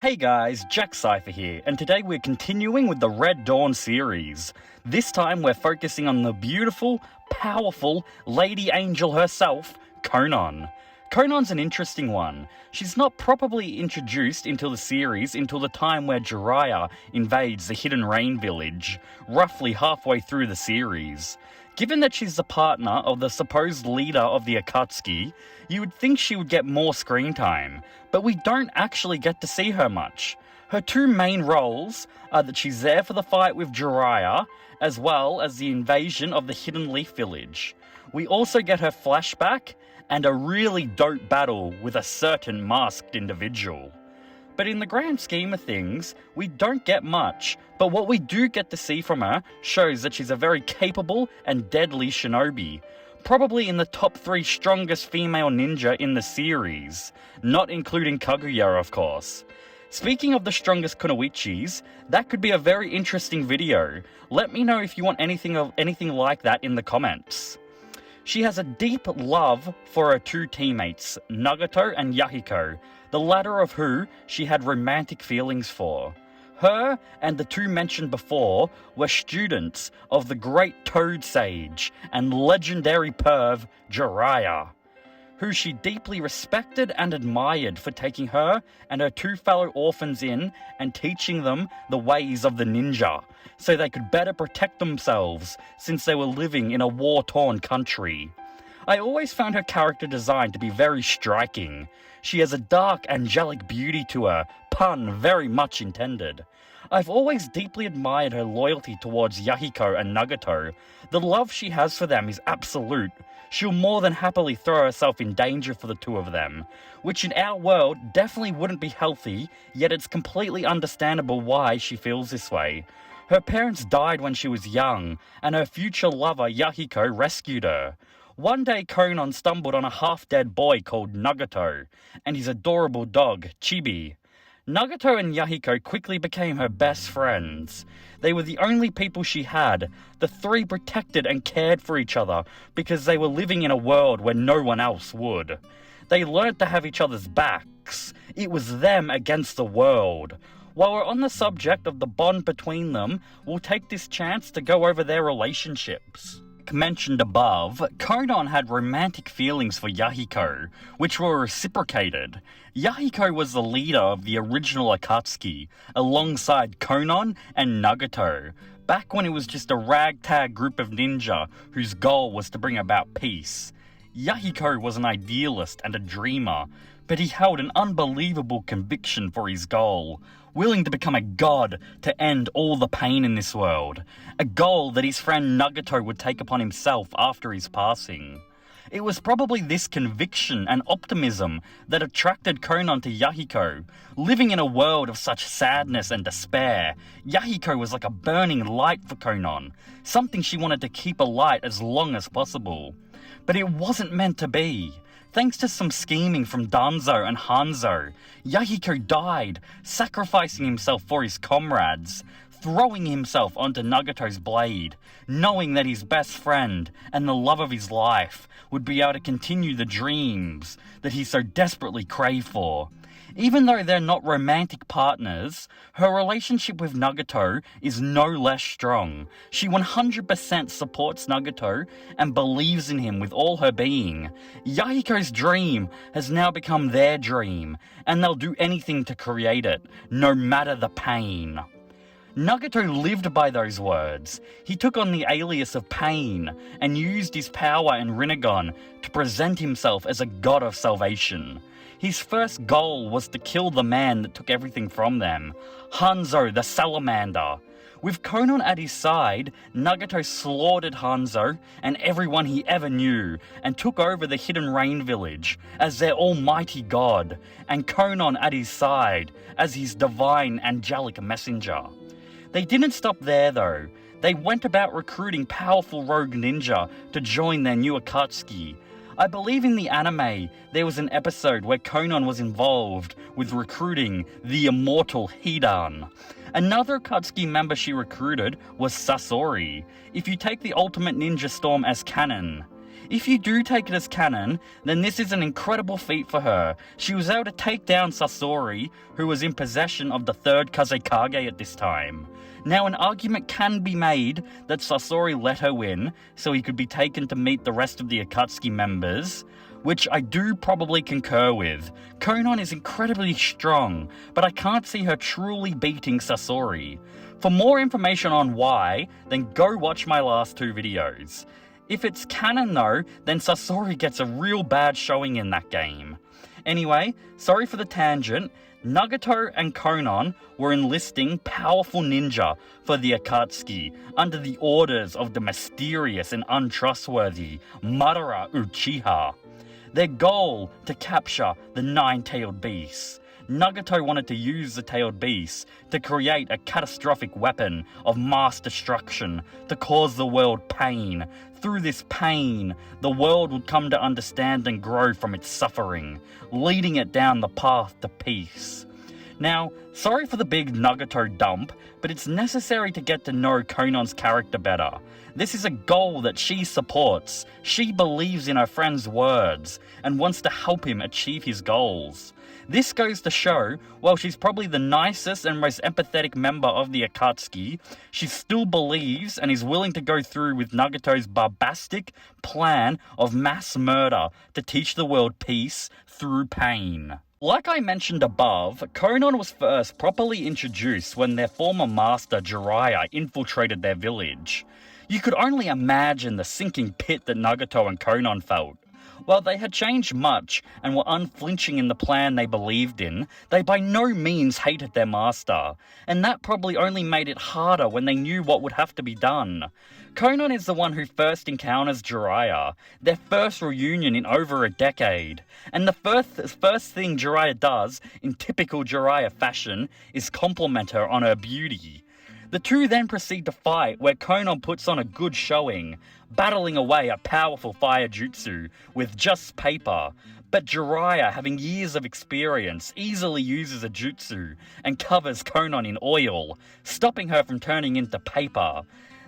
Hey guys, Jack Cypher here, and today we're continuing with the Red Dawn series. This time we're focusing on the beautiful, powerful Lady Angel herself, Konan. Konan's an interesting one. She's not properly introduced into the series until the time where Jiraiya invades the Hidden Rain village, roughly halfway through the series. Given that she's the partner of the supposed leader of the Akatsuki, you would think she would get more screen time, but we don't actually get to see her much. Her two main roles are that she's there for the fight with Jiraiya, as well as the invasion of the Hidden Leaf village. We also get her flashback, and a really dope battle with a certain masked individual. But in the grand scheme of things, we don't get much, but what we do get to see from her shows that she's a very capable and deadly shinobi, probably in the top 3 strongest female ninja in the series, not including Kaguya of course. Speaking of the strongest kunoichis, that could be a very interesting video. Let me know if you want anything like that in the comments. She has a deep love for her two teammates, Nagato and Yahiko, the latter of who she had romantic feelings for. Her and the two mentioned before were students of the great Toad Sage and legendary perv Jiraiya, who she deeply respected and admired for taking her and her two fellow orphans in and teaching them the ways of the ninja, so they could better protect themselves since they were living in a war-torn country. I always found her character design to be very striking. She has a dark, angelic beauty to her, pun very much intended. I've always deeply admired her loyalty towards Yahiko and Nagato. The love she has for them is absolute. She'll more than happily throw herself in danger for the two of them, which in our world definitely wouldn't be healthy, yet it's completely understandable why she feels this way. Her parents died when she was young, and her future lover Yahiko rescued her. One day Konan stumbled on a half-dead boy called Nagato, and his adorable dog, Chibi. Nagato and Yahiko quickly became her best friends. They were the only people she had. The three protected and cared for each other because they were living in a world where no one else would. They learnt to have each other's backs. It was them against the world. While we're on the subject of the bond between them, we'll take this chance to go over their relationships. Mentioned above, Konan had romantic feelings for Yahiko, which were reciprocated. Yahiko was the leader of the original Akatsuki, alongside Konan and Nagato, back when it was just a ragtag group of ninja whose goal was to bring about peace. Yahiko was an idealist and a dreamer, but he held an unbelievable conviction for his goal, willing to become a god to end all the pain in this world, a goal that his friend Nagato would take upon himself after his passing. It was probably this conviction and optimism that attracted Konan to Yahiko. Living in a world of such sadness and despair, Yahiko was like a burning light for Konan, something she wanted to keep alight as long as possible. But it wasn't meant to be. Thanks to some scheming from Danzo and Hanzo, Yahiko died, sacrificing himself for his comrades, throwing himself onto Nagato's blade, knowing that his best friend and the love of his life would be able to continue the dreams that he so desperately craved for. Even though they're not romantic partners, her relationship with Nagato is no less strong. She 100% supports Nagato and believes in him with all her being. Yahiko's dream has now become their dream, and they'll do anything to create it, no matter the pain. Nagato lived by those words. He took on the alias of Pain and used his power and Rinnegan to present himself as a god of salvation. His first goal was to kill the man that took everything from them, Hanzo the Salamander. With Konan at his side, Nagato slaughtered Hanzo and everyone he ever knew and took over the Hidden Rain village as their almighty god, and Konan at his side as his divine angelic messenger. They didn't stop there though. They went about recruiting powerful rogue ninja to join their new Akatsuki. I believe in the anime, there was an episode where Konan was involved with recruiting the immortal Hidan. Another Akatsuki member she recruited was Sasori, if you take the Ultimate Ninja Storm as canon. If you do take it as canon, then this is an incredible feat for her. She was able to take down Sasori, who was in possession of the third Kazekage at this time. Now, an argument can be made that Sasori let her win, so he could be taken to meet the rest of the Akatsuki members, which I do probably concur with. Konan is incredibly strong, but I can't see her truly beating Sasori. For more information on why, then go watch my last 2 videos. If it's canon though, then Sasori gets a real bad showing in that game. Anyway, sorry for the tangent. Nagato and Konan were enlisting powerful ninja for the Akatsuki under the orders of the mysterious and untrustworthy Madara Uchiha. Their goal to capture the 9-tailed beast. Nagato wanted to use the tailed beast to create a catastrophic weapon of mass destruction to cause the world pain. Through this pain, the world would come to understand and grow from its suffering, leading it down the path to peace. Now, sorry for the big Nagato dump, but it's necessary to get to know Konan's character better. This is a goal that she supports. She believes in her friend's words and wants to help him achieve his goals. This goes to show, while she's probably the nicest and most empathetic member of the Akatsuki, she still believes and is willing to go through with Nagato's bombastic plan of mass murder to teach the world peace through pain. Like I mentioned above, Konan was first properly introduced when their former master Jiraiya infiltrated their village. You could only imagine the sinking pit that Nagato and Konan felt. While they had changed much and were unflinching in the plan they believed in, they by no means hated their master, and that probably only made it harder when they knew what would have to be done. Konan is the one who first encounters Jiraiya, their first reunion in over a decade, and the first thing Jiraiya does, in typical Jiraiya fashion, is compliment her on her beauty. The two then proceed to fight, where Konan puts on a good showing, battling away a powerful fire jutsu with just paper. But Jiraiya, having years of experience, easily uses a jutsu and covers Konan in oil, stopping her from turning into paper,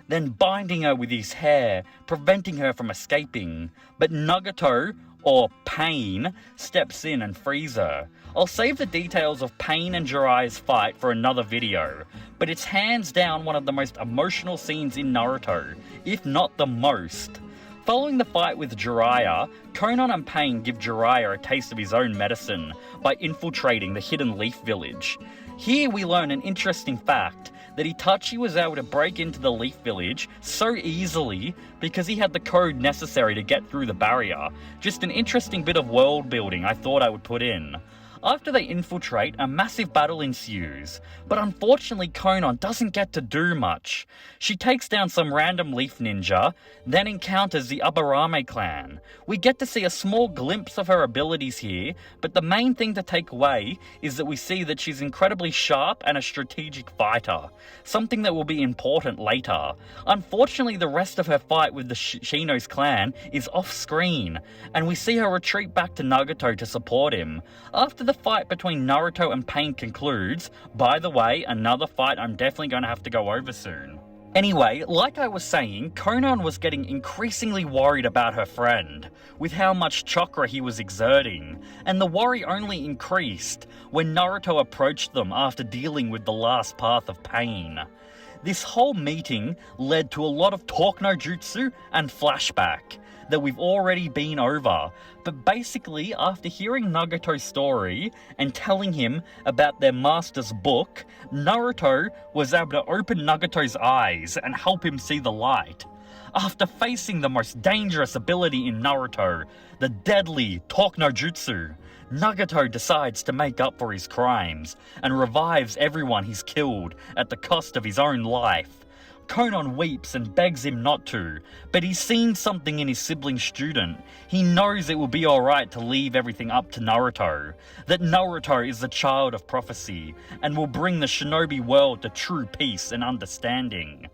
then binding her with his hair, preventing her from escaping. But Nagato, or Pain, steps in and frees her. I'll save the details of Pain and Jiraiya's fight for another video, but it's hands down one of the most emotional scenes in Naruto, if not the most. Following the fight with Jiraiya, Konan and Pain give Jiraiya a taste of his own medicine by infiltrating the Hidden Leaf Village. Here we learn an interesting fact, that Itachi was able to break into the Leaf Village so easily because he had the code necessary to get through the barrier. Just an interesting bit of world building I thought I would put in. After they infiltrate, a massive battle ensues, but unfortunately Konan doesn't get to do much. She takes down some random leaf ninja, then encounters the Aburame clan. We get to see a small glimpse of her abilities here, but the main thing to take away is that we see that she's incredibly sharp and a strategic fighter, something that will be important later. Unfortunately, the rest of her fight with the Shino's clan is off screen, and we see her retreat back to Nagato to support him. After the fight between Naruto and Pain concludes, by the way, another fight I'm definitely going to have to go over soon. Anyway, like I was saying, Konan was getting increasingly worried about her friend, with how much chakra he was exerting, and the worry only increased when Naruto approached them after dealing with the last path of Pain. This whole meeting led to a lot of talk no jutsu and flashback that we've already been over, but basically after hearing Nagato's story and telling him about their master's book, Naruto was able to open Nagato's eyes and help him see the light. After facing the most dangerous ability in Naruto, the deadly talk no jutsu, Nagato decides to make up for his crimes and revives everyone he's killed at the cost of his own life. Konan weeps and begs him not to, but he's seen something in his sibling student. He knows it will be alright to leave everything up to Naruto, that Naruto is the child of prophecy and will bring the shinobi world to true peace and understanding.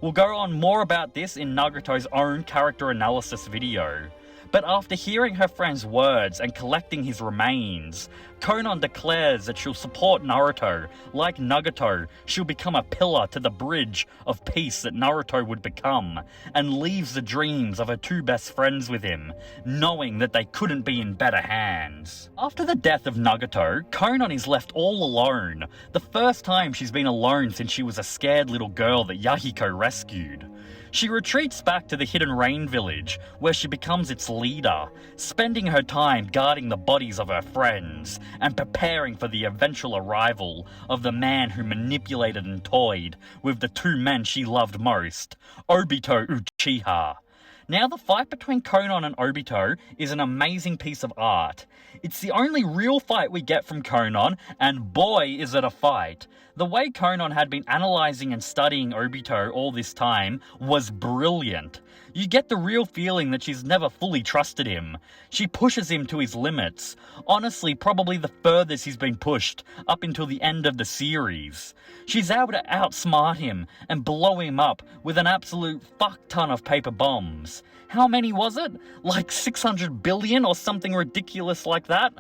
We'll go on more about this in Nagato's own character analysis video. But after hearing her friend's words and collecting his remains, Konan declares that she'll support Naruto. Like Nagato, she'll become a pillar to the bridge of peace that Naruto would become, and leaves the dreams of her two best friends with him, knowing that they couldn't be in better hands. After the death of Nagato, Konan is left all alone, the first time she's been alone since she was a scared little girl that Yahiko rescued. She retreats back to the Hidden Rain village, where she becomes its leader, spending her time guarding the bodies of her friends, and preparing for the eventual arrival of the man who manipulated and toyed with the two men she loved most, Obito Uchiha. Now, the fight between Konan and Obito is an amazing piece of art. It's the only real fight we get from Konan, and boy is it a fight. The way Konan had been analysing and studying Obito all this time was brilliant. You get the real feeling that she's never fully trusted him. She pushes him to his limits. Honestly, probably the furthest he's been pushed, up until the end of the series. She's able to outsmart him and blow him up with an absolute fuck ton of paper bombs. How many was it? Like 600 billion or something ridiculous like that?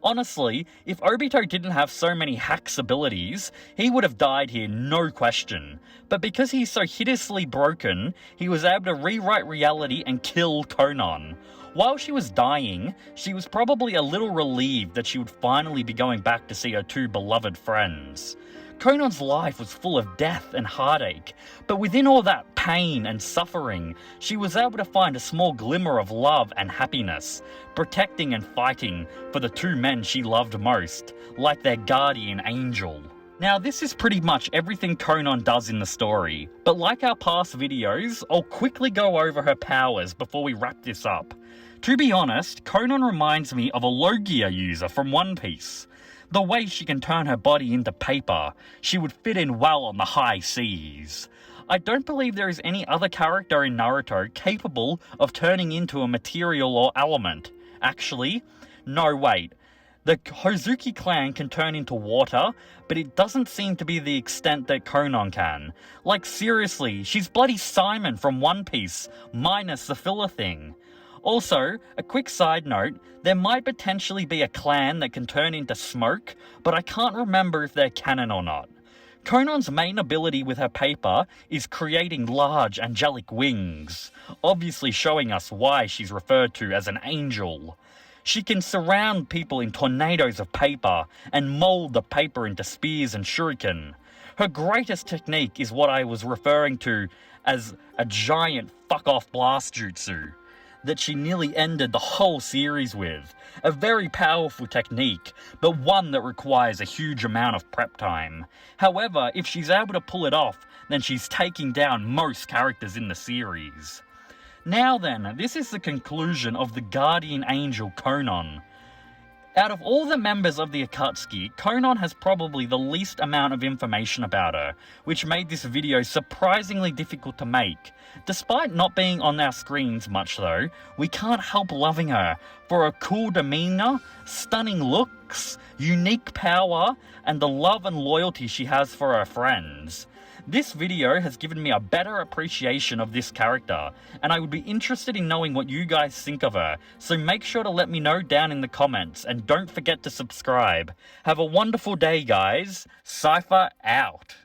Honestly, if Obito didn't have so many hacks abilities, he would have died here, no question. But because he's so hideously broken, he was able to rewrite reality and kill Konan. While she was dying, she was probably a little relieved that she would finally be going back to see her two beloved friends. Konan's life was full of death and heartache, but within all that pain and suffering, she was able to find a small glimmer of love and happiness, protecting and fighting for the two men she loved most, like their guardian angel. Now, this is pretty much everything Konan does in the story, but like our past videos, I'll quickly go over her powers before we wrap this up. To be honest, Konan reminds me of a Logia user from One Piece. The way she can turn her body into paper, she would fit in well on the high seas. I don't believe there is any other character in Naruto capable of turning into a material or element. Actually, no wait. The Hozuki clan can turn into water, but it doesn't seem to be the extent that Konan can. Like seriously, she's bloody Simon from One Piece, minus the filler thing. Also, a quick side note, there might potentially be a clan that can turn into smoke, but I can't remember if they're canon or not. Konan's main ability with her paper is creating large angelic wings, obviously showing us why she's referred to as an angel. She can surround people in tornadoes of paper and mold the paper into spears and shuriken. Her greatest technique is what I was referring to as a giant fuck-off blast jutsu that she nearly ended the whole series with. A very powerful technique, but one that requires a huge amount of prep time. However, if she's able to pull it off, then she's taking down most characters in the series. Now then, this is the conclusion of the guardian angel Konan. Out of all the members of the Akatsuki, Konan has probably the least amount of information about her, which made this video surprisingly difficult to make. Despite not being on our screens much though, we can't help loving her for her cool demeanor, stunning looks, unique power, and the love and loyalty she has for her friends. This video has given me a better appreciation of this character, and I would be interested in knowing what you guys think of her, so make sure to let me know down in the comments, and don't forget to subscribe. Have a wonderful day, guys. Cypher out.